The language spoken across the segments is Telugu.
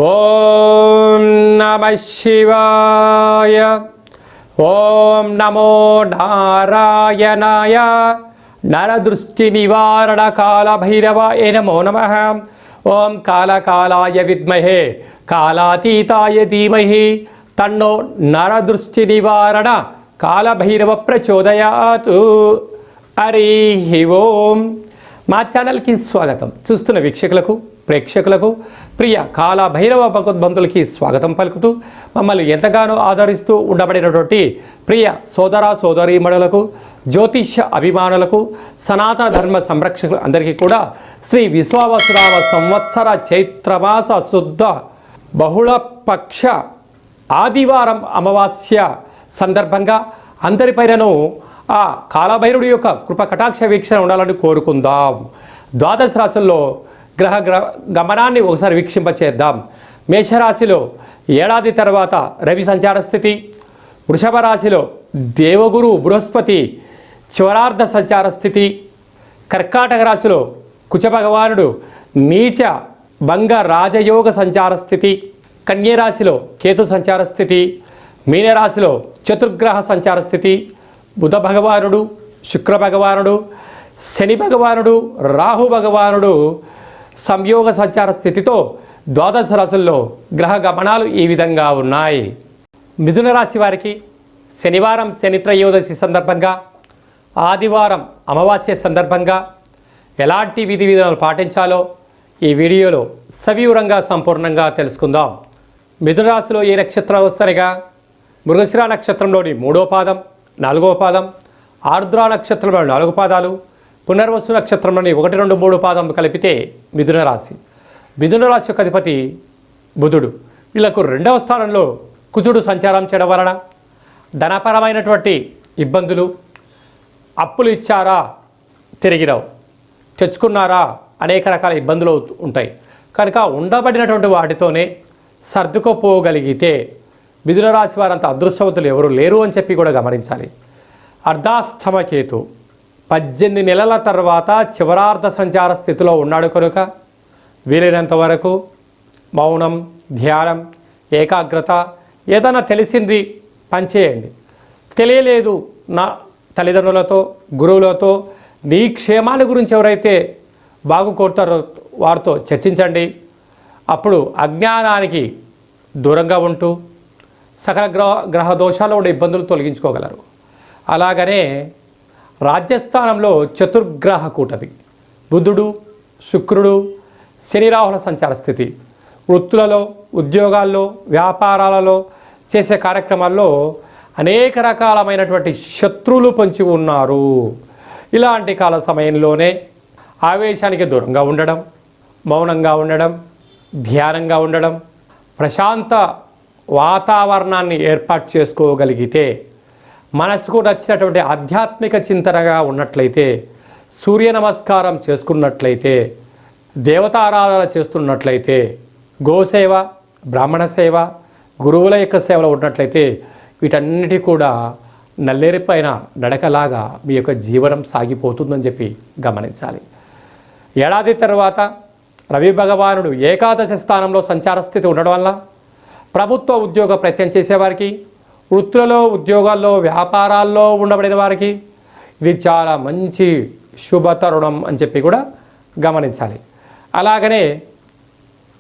ఓం నమః శివాయ. ఓం నమో నారాయణాయ. నరదృష్టి నివారణ కాల భైరవాయ నమో నమః. ఓం కాళకాలాయ విద్మహే కాళాతీతాయ ధీమహి తన్నో నరదృష్టి నివారణ కాళభైరవ ప్రచోదయాతు. హరి ఓం. మా ఛానల్కి స్వాగతం. చూస్తున్న వీక్షకులకు ప్రేక్షకులకు ప్రియ కాళభైరవ భగవద్బంధులకి స్వాగతం పలుకుతూ మమ్మల్ని ఎంతగానో ఆదరిస్తూ ఉండబడినటువంటి ప్రియ సోదర సోదరీమణులకు జ్యోతిష్య అభిమానులకు సనాతన ధర్మ సంరక్షకులు అందరికీ కూడా శ్రీ విశ్వావసురామ సంవత్సర చైత్రమాస శుద్ధ బహుళపక్ష ఆదివారం అమావాస్య సందర్భంగా అందరిపైనను ఆ కాళభైరుడి యొక్క కృప కటాక్ష వీక్షణ ఉండాలని కోరుకుందాం. ద్వాదశ రాశుల్లో గ్రహ గమనాన్ని ఒకసారి వీక్షింపచేద్దాం. మేషరాశిలో ఏడాది తర్వాత రవి సంచార స్థితి, వృషభ రాశిలో దేవగురు బృహస్పతి చివరార్ధ సంచార స్థితి, కర్కాటక రాశిలో కుచ భగవానుడు నీచ భంగ రాజయోగ సంచార స్థితి, కన్యరాశిలో కేతు సంచార స్థితి, మీనరాశిలో చతుర్గ్రహ సంచార స్థితి, బుధ భగవానుడు శుక్ర భగవానుడు శని భగవానుడు రాహు భగవానుడు సంయోగ సంచార స్థితితో ద్వాదశ రాశుల్లో గ్రహ గమనాలు ఈ విధంగా ఉన్నాయి. మిథున రాశి వారికి శనివారం శని త్రయోదశి సందర్భంగా, ఆదివారం అమావాస్య సందర్భంగా ఎలాంటి విధి విధానాలు పాటించాలో ఈ వీడియోలో సవివరంగా సంపూర్ణంగా తెలుసుకుందాం. మిథున రాశిలో ఏ నక్షత్రాలు వస్తాయిగా మృగశిర నక్షత్రంలోని 3వ పాదం 4వ పాదం, ఆర్ద్ర నక్షత్రంలోని 4 పాదాలు, పునర్వసు నక్షత్రంలోని 1, 2, 3 పాదం కలిపితే మిథున రాశి. మిథున రాశి యొక్క అధిపతి బుధుడు. వీళ్ళకు 2వ స్థానంలో కుజుడు సంచారం చేయడం వలన ధనపరమైనటువంటి ఇబ్బందులు, అప్పులు ఇచ్చారా తిరిగిరావు, తెచ్చుకున్నారా అనేక రకాల ఇబ్బందులు ఉంటాయి. కనుక ఉండబడినటువంటి వాటితోనే సర్దుకుపోగలిగితే మిథున రాశి వారంత అదృష్టవంతులు ఎవరు లేరు అని చెప్పి కూడా గమనించాలి. అర్ధాష్టమ కేతు 18 నెలల తర్వాత చివరార్ధ సంచార స్థితిలో ఉన్నాడు కనుక వీలైనంత వరకు మౌనం, ధ్యానం, ఏకాగ్రత, ఏదైనా తెలిసింది పనిచేయండి. తెలియలేదు నా తల్లిదండ్రులతో గురువులతో నీ క్షేమాల గురించి ఎవరైతే బాగు కోరుతారో వారితో చర్చించండి. అప్పుడు అజ్ఞానానికి దూరంగా ఉంటూ సకల గ్రహ దోషాల్లో ఉండే ఇబ్బందులు తొలగించుకోగలరు. అలాగనే రాజ్యస్థానంలో చతుర్గ్రహ కూటమి బుధుడు శుక్రుడు శని రాహుల సంచార స్థితి వృత్తులలో, ఉద్యోగాల్లో, వ్యాపారాలలో చేసే కార్యక్రమాల్లో అనేక రకాలమైనటువంటి శత్రువులు పొంచి ఉన్నారు. ఇలాంటి కాల సమయంలోనే ఆవేశానికి దూరంగా ఉండడం, మౌనంగా ఉండడం, ధ్యానంగా ఉండడం, ప్రశాంత వాతావరణాన్ని ఏర్పాటు చేసుకోగలిగితే, మనసుకు నచ్చినటువంటి ఆధ్యాత్మిక చింతనగా ఉన్నట్లయితే, సూర్య నమస్కారం చేసుకున్నట్లయితే, దేవతారాధన చేస్తున్నట్లయితే, గోసేవ, బ్రాహ్మణ సేవ, గురువుల యొక్క సేవలో ఉన్నట్లయితే వీటన్నిటి కూడా నల్లేరిపైన నడకలాగా మీ యొక్క జీవనం సాగిపోతుందని చెప్పి గమనించాలి. ఏడాది తర్వాత రవి భగవానుడు ఏకాదశ స్థానంలో సంచార స్థితి ఉండడం వల్ల ప్రభుత్వ ఉద్యోగ ప్రయత్నం చేసేవారికి, వృత్తులలో, ఉద్యోగాల్లో, వ్యాపారాల్లో ఉండబడిన వారికి ఇది చాలా మంచి శుభ తరుణం అని చెప్పి కూడా గమనించాలి. అలాగనే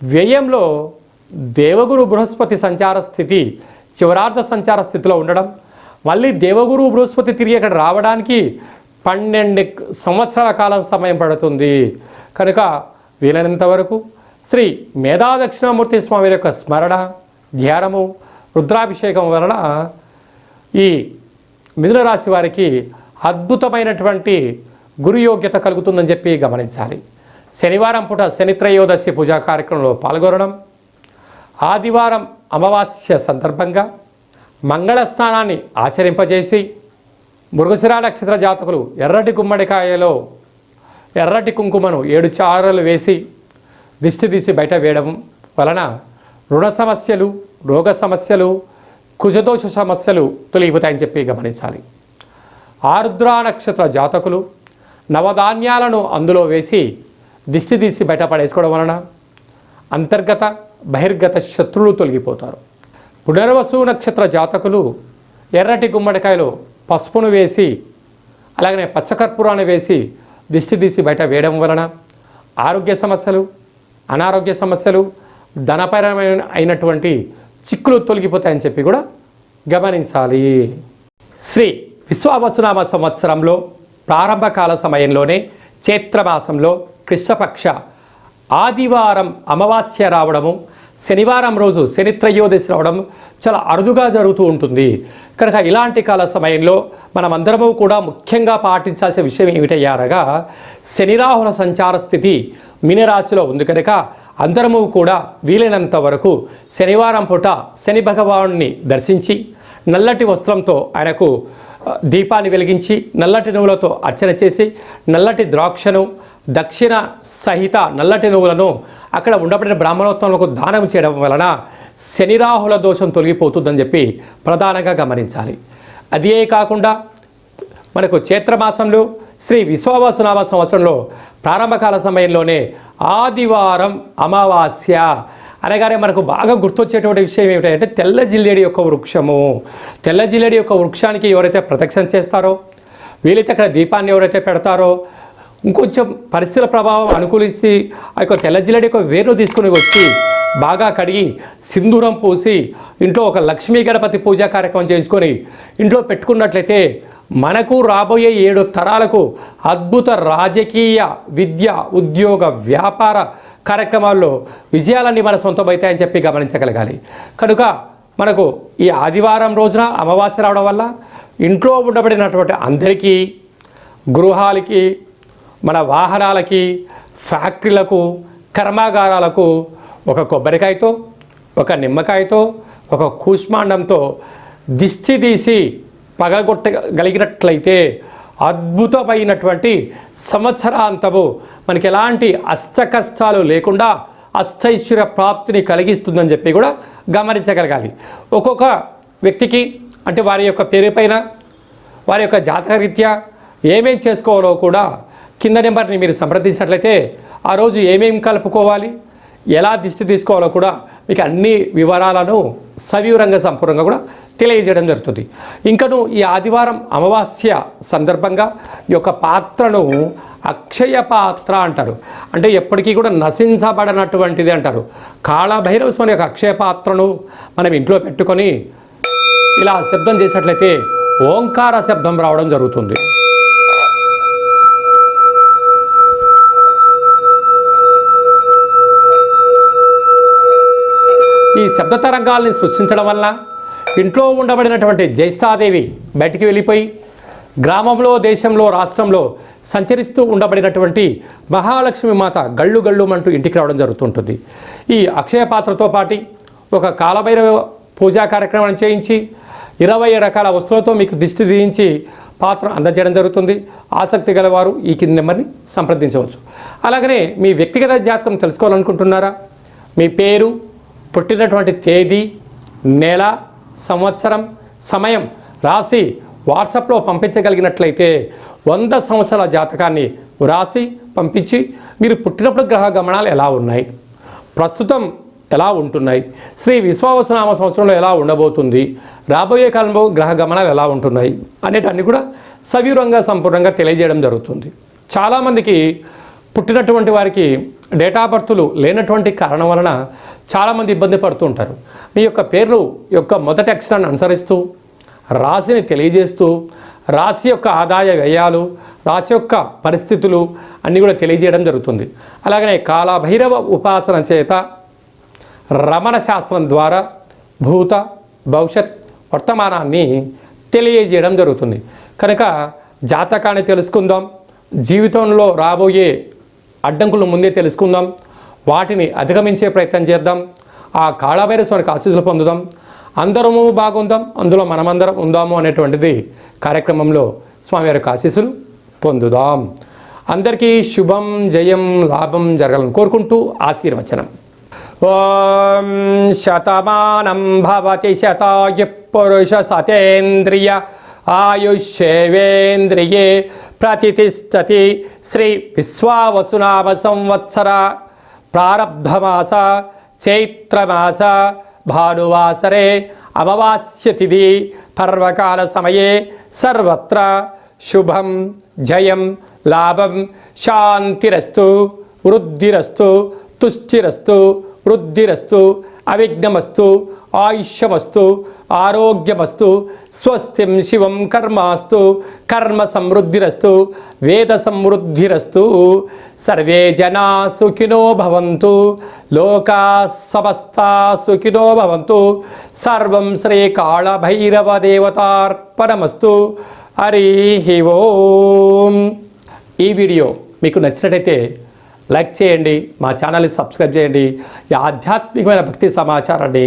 వ్యయంలో దేవగురు బృహస్పతి సంచార స్థితి చివరార్ధ సంచార స్థితిలో ఉండడం, మళ్ళీ దేవగురు బృహస్పతి తిరిగి అక్కడ రావడానికి 12 సంవత్సరాల కాలం సమయం పడుతుంది. కనుక వీలైనంత వరకు శ్రీ మేధాదక్షిణామూర్తి స్వామి యొక్క స్మరణ, ధ్యానము, రుద్రాభిషేకం వలన ఈ మిథున రాశి వారికి అద్భుతమైనటువంటి గురు యోగ్యత కలుగుతుందని చెప్పి గమనించాలి. శనివారం పూట శని త్రయోదశి పూజా కార్యక్రమంలో పాల్గొనడం, ఆదివారం అమావాస్య సందర్భంగా మంగళ స్నానాన్ని ఆచరింపజేసి, మృగశిర నక్షత్ర జాతకులు ఎర్రటి గుమ్మడికాయలో ఎర్రటి కుంకుమను 7 చారలు వేసి దిష్టి తీసి బయట వేయడం వలన రుణ సమస్యలు, రోగ సమస్యలు, కుజదోష సమస్యలు తొలగిపోతాయని చెప్పి గమనించాలి. ఆరుద్ర నక్షత్ర జాతకులు నవధాన్యాలను అందులో వేసి దిష్టి తీసి బయట పడేసుకోవడం వలన అంతర్గత బహిర్గత శత్రువులు తొలగిపోతారు. పునర్వసు నక్షత్ర జాతకులు ఎర్రటి గుమ్మడికాయలో పసుపును వేసి అలాగనే పచ్చకర్పూరాన్ని వేసి దిష్టి తీసి బయట వేయడం వలన ఆరోగ్య సమస్యలు, అనారోగ్య సమస్యలు, ధనపరమైన అయినటువంటి చిక్కులు తొలగిపోతాయని చెప్పి కూడా గమనించాలి. శ్రీ విశ్వావసునామ సంవత్సరంలో ప్రారంభకాల సమయంలోనే చైత్రమాసంలో కృష్ణపక్ష ఆదివారం అమావాస్య రావడము, శనివారం రోజు శని త్రయోదశి రావడం చాలా అరుదుగా జరుగుతూ ఉంటుంది. కనుక ఇలాంటి కాల సమయంలో మనమందరము కూడా ముఖ్యంగా పాటించాల్సిన విషయం ఏమిటయ్యారగా, శని రాహుల సంచార స్థితి మీనరాశిలో ఉంది కనుక అందరము కూడా వీలైనంత వరకు శనివారం పూట శని భగవానుని దర్శించి నల్లటి వస్త్రంతో ఆయనకు దీపాన్ని వెలిగించి నల్లటి నువ్వులతో అర్చన చేసి నల్లటి ద్రాక్షను దక్షిణ సహిత నల్లటి నువ్వులను అక్కడ ఉండబడిన బ్రాహ్మణోత్తములకు దానం చేయడం వలన శనిరాహుల దోషం తొలగిపోతుందని చెప్పి ప్రధానంగా గమనించాలి. అదే కాకుండా మనకు చైత్రమాసంలో శ్రీ విశ్వావసునామ సంవత్సరంలో ప్రారంభకాల సమయంలోనే ఆదివారం అమావాస్య అనగానే మనకు బాగా గుర్తొచ్చేటువంటి విషయం ఏమిటంటే తెల్ల జిల్లేడి యొక్క వృక్షము. తెల్ల జిల్లేడి యొక్క వృక్షానికి ఎవరైతే ప్రదక్షిణ చేస్తారో, వీలైతే అక్కడ దీపాన్ని ఎవరైతే పెడతారో, ఇంకొంచెం పరిస్థితుల ప్రభావం అనుకూలిస్తే ఆ యొక్క తెల్ల జిల్లేడి యొక్క వేరు తీసుకుని వచ్చి బాగా కడిగి సింధూరం పూసి ఇంట్లో ఒక లక్ష్మీ గణపతి పూజా కార్యక్రమం చేయించుకొని ఇంట్లో పెట్టుకున్నట్లయితే మనకు రాబోయే 7 తరాలకు అద్భుత రాజకీయ, విద్య, ఉద్యోగ, వ్యాపార కార్యక్రమాల్లో విజయాలన్నీ మన సొంతమవుతాయని చెప్పి గమనించగలగాలి. కనుక మనకు ఈ ఆదివారం రోజున అమావాస్య రావడం వల్ల ఇంట్లో ఉండబడినటువంటి అందరికీ, గృహాలకి, మన వాహనాలకి, ఫ్యాక్టరీలకు, కర్మాగారాలకు ఒక కొబ్బరికాయతో, ఒక నిమ్మకాయతో, ఒక కూష్మాండంతో దిష్టి తీసి పగలగొట్టగలిగినట్లయితే అద్భుతమైనటువంటి సంవత్సరాంతము మనకి ఎలాంటి అష్ట కష్టాలు లేకుండా అష్టైశ్వర్య ప్రాప్తిని కలిగిస్తుందని చెప్పి కూడా గమనించగలగాలి. ఒక్కొక్క వ్యక్తికి అంటే వారి యొక్క పేరు పైన వారి యొక్క జాతకరీత్యా ఏమేం చేసుకోవాలో కూడా కింద నెంబర్ని మీరు సంప్రదించినట్లయితే ఆ రోజు ఏమేం కలుపుకోవాలి, ఎలా దిష్టి తీసుకోవాలో కూడా మీకు అన్ని వివరాలను సవివరంగా సంపూర్ణంగా కూడా తెలియజేయడం జరుగుతుంది. ఇంకను ఈ ఆదివారం అమావాస్య సందర్భంగా ఈ యొక్క పాత్రను అక్షయ పాత్ర అంటారు. అంటే ఎప్పటికీ కూడా నశించబడనటువంటిది అంటారు. కాళభైరవ స్వామి యొక్క అక్షయ పాత్రను మనం ఇంట్లో పెట్టుకొని ఇలా శబ్దం చేసినట్లయితే ఓంకార శబ్దం రావడం జరుగుతుంది. ఈ శబ్ద తరంగాల్ని సృష్టించడం వల్ల ఇంట్లో ఉండబడినటువంటి జ్యేష్ఠాదేవి బయటికి వెళ్ళిపోయి గ్రామంలో, దేశంలో, రాష్ట్రంలో సంచరిస్తూ ఉండబడినటువంటి మహాలక్ష్మి మాత గళ్ళు గళ్ళుమంటూ ఇంటికి రావడం జరుగుతుంటుంది. ఈ అక్షయ పాత్రతో పాటు ఒక కాలభైరవ పూజా కార్యక్రమం చేయించి 27 రకాల వస్తువులతో మీకు దిష్టి తీయించి పాత్ర అందజేయడం జరుగుతుంది. ఆసక్తి గలవారు ఈ కింది నెంబర్ని సంప్రదించవచ్చు. అలాగనే మీ వ్యక్తిగత జాతకం తెలుసుకోవాలనుకుంటున్నారా? మీ పేరు, పుట్టినటువంటి తేదీ, నెల, సంవత్సరం, సమయం రాసి వాట్సాప్లో పంపించగలిగినట్లయితే 100 సంవత్సరాల జాతకాన్ని రాసి పంపించి మీరు పుట్టినప్పుడు గ్రహ గమనాలు ఎలా ఉన్నాయి, ప్రస్తుతం ఎలా ఉంటున్నాయి, శ్రీ విశ్వావసునామ సంవత్సరంలో ఎలా ఉండబోతుంది, రాబోయే కాలంలో గ్రహ గమనాలు ఎలా ఉంటున్నాయి అనేటన్ని కూడా సవివరంగా సంపూర్ణంగా తెలియజేయడం జరుగుతుంది. చాలామందికి పుట్టినటువంటి వారికి డేటా బర్త్లు లేనటువంటి కారణం వలన చాలామంది ఇబ్బంది పడుతూ ఉంటారు. మీ యొక్క పేరు యొక్క మొదటి అక్షరాన్ని అనుసరిస్తూ రాశిని తెలియజేస్తూ రాశి యొక్క ఆదాయ వ్యయాలు, రాశి యొక్క పరిస్థితులు అన్నీ కూడా తెలియజేయడం జరుగుతుంది. అలాగనే కాలభైరవ ఉపాసన చేత రమణ శాస్త్రం ద్వారా భూత, భవిష్యత్, వర్తమానాన్ని తెలియజేయడం జరుగుతుంది. కనుక జాతకాన్ని తెలుసుకుందాం, జీవితంలో రాబోయే అడ్డంకులు ముందే తెలుసుకుందాం, వాటిని అధిగమించే ప్రయత్నం చేద్దాం, ఆ కాళభైరవ స్వామికి ఆశీస్సులు పొందుదాం, అందరము బాగుందాం, అందులో మనమందరం ఉందాము అనేటువంటిది కార్యక్రమంలో స్వామివారికి ఆశీస్సులు పొందుదాం. అందరికీ శుభం, జయం, లాభం జరగాలని కోరుకుంటూ ఆశీర్వచనం. ఓం శతమానం భవతి శతాయు పురుష సతేంద్రియ ఆయుష్యేవేంద్రియే ప్రతిష్టతి. శ్రీ విశ్వావసునామ సంవత్సర ప్రారబ్ధమాస చైత్రమాస భానువాసరే అమావాస్య తిథి పర్వకాల సమయే సర్వత్ర శుభం జయం లాభం శాంతిరస్తు వృద్ధిరస్తు తుష్టిరస్తు వృద్ధిరస్తు అవిఘ్నమస్తు ఆయుష్యమస్తు ఆరోగ్యమస్తు స్వస్తిం శివం కర్మాస్తు కర్మ సమృద్ధిరస్తు వేద సమృద్ధిరస్తు సర్వే జనా సుఖినో భవంతు లోకా సమస్తా సుఖినో భవంతు సర్వం శ్రీ కాళభైరవ దేవతార్పణమస్తు. హరి ఓం. ఈ వీడియో మీకు నచ్చినట్టయితే లైక్ చేయండి, మా ఛానల్ని సబ్స్క్రైబ్ చేయండి. ఈ ఆధ్యాత్మికమైన భక్తి సమాచారాన్ని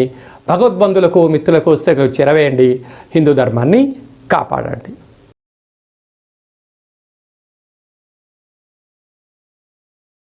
భగవద్బంధులకు మిత్రులకు చేరవేయండి. హిందూ ధర్మాన్ని కాపాడండి.